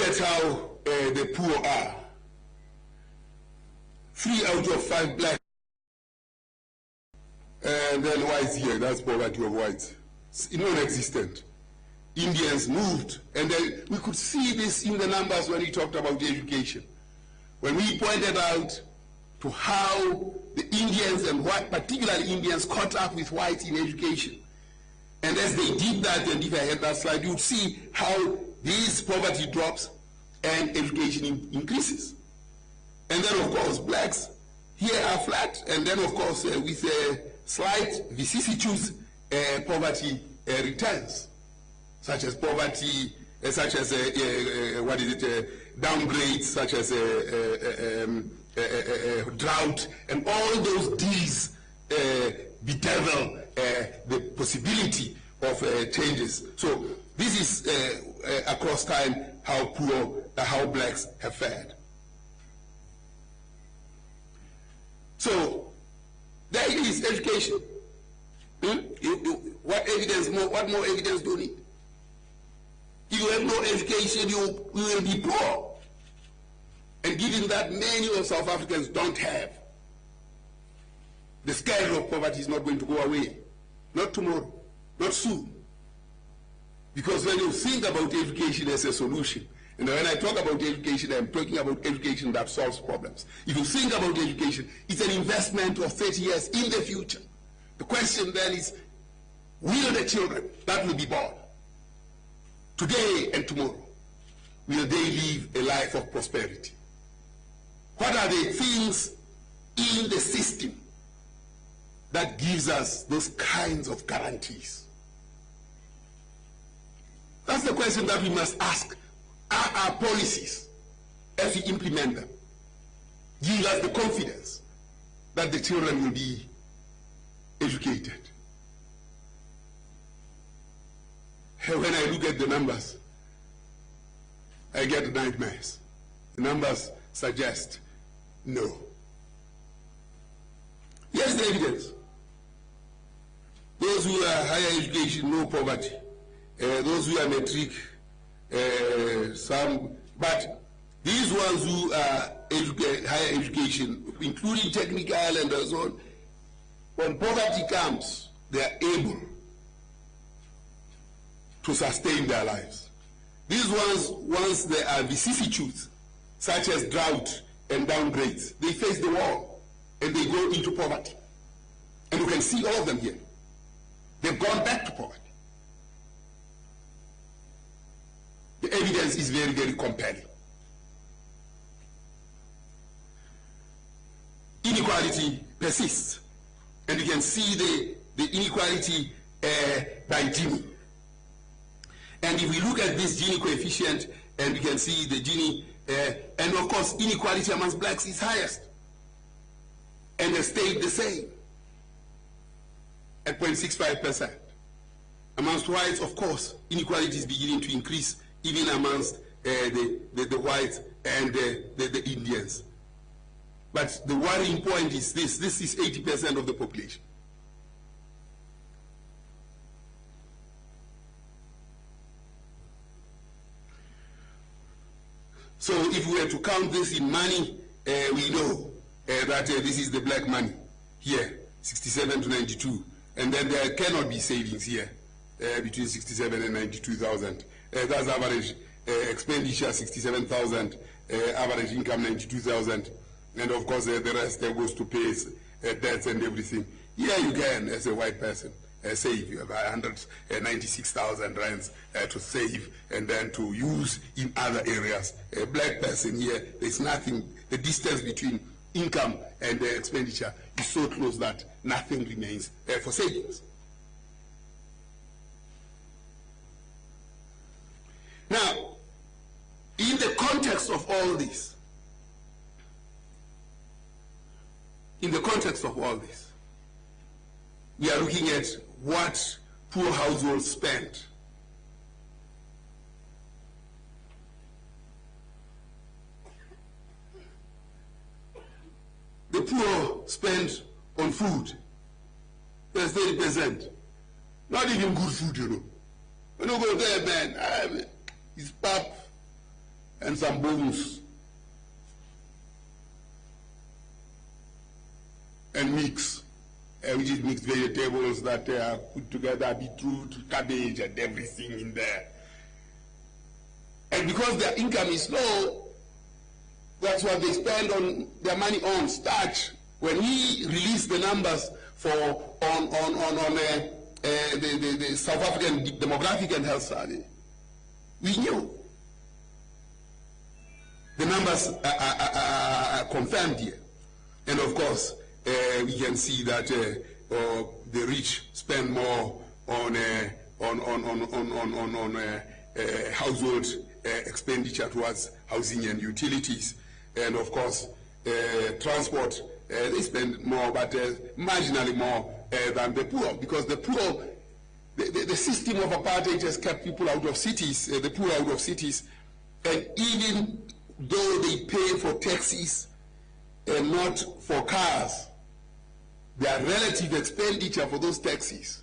at how the poor are, 3 out of 5 black, and then whites here, that's poverty of whites, non-existent. Indians moved, and then we could see this in the numbers when we talked about education. When we pointed out to how the Indians and white, particularly Indians, caught up with whites in education. And as they did that, and if I had that slide, you would see how this poverty drops and education increases. And then, of course, blacks here are flat, and then, of course, with slight vicissitudes, poverty returns, such as poverty, downgrades, such as drought, and all those D's bedevil the possibility of changes. So this is across time how how blacks have fared. So there it is, education. What evidence more? What more evidence do you need? If you have no education, you will be poor. And given that many of South Africans don't have, the scale of poverty is not going to go away. Not tomorrow, not soon. Because when you think about education as a solution, and when I talk about education, I'm talking about education that solves problems. If you think about education, it's an investment of 30 years in the future. The question then is, will the children that will be born today and tomorrow, will they live a life of prosperity? What are the things in the system that gives us those kinds of guarantees? That's the question that we must ask. Are our policies, as we implement them, give us the confidence that the children will be educated? When I look at the numbers, I get nightmares. The numbers suggest no. Here's the evidence. Those who are higher education, no poverty. Those who are matric, some, but these ones who are higher education, including technical and so on, when poverty comes, they are able to sustain their lives. These ones, once there are vicissitudes, such as drought and downgrades, they face the wall and they go into poverty. And you can see all of them here. They've gone back to poverty. The evidence is very, very compelling. Inequality persists. And you can see the inequality by Gini. And if we look at this Gini coefficient, and you can see the Gini, and of course inequality amongst blacks is highest, and has stayed the same at 0.65%. Amongst whites, of course, inequality is beginning to increase, even amongst the whites and the Indians. But the worrying point is this is 80% of the population. So if we were to count this in money, we know that this is the black money here, 67 to 92. And then there cannot be savings here between 67 and 92,000. That's average expenditure, 67,000, average income, 92,000. And of course, the rest goes to pay debts and everything. Here you can, as a white person, save. You have 196,000 rands to save and then to use in other areas. A black person here, there's nothing. The distance between income and expenditure is so close that nothing remains for savings. Now, in the context of all this, we are looking at what poor households spend. The poor spend on food. There's 30%. Not even good food, you know. When you go there, man, it's pap, and some bones and mix, which is mixed vegetables that are put together, beetroot, cabbage, and everything in there. And because their income is low, that's what they spend on their money on starch. When he released the numbers for the South African Demographic and Health Study, we knew. The numbers are confirmed here. And of course, we can see that the rich spend more on household expenditure towards housing and utilities. And of course, transport, they spend more, but marginally more than the poor, because the poor, the system of apartheid has kept people out of cities, the poor out of cities, and even though they pay for taxis and not for cars, their relative expenditure for those taxis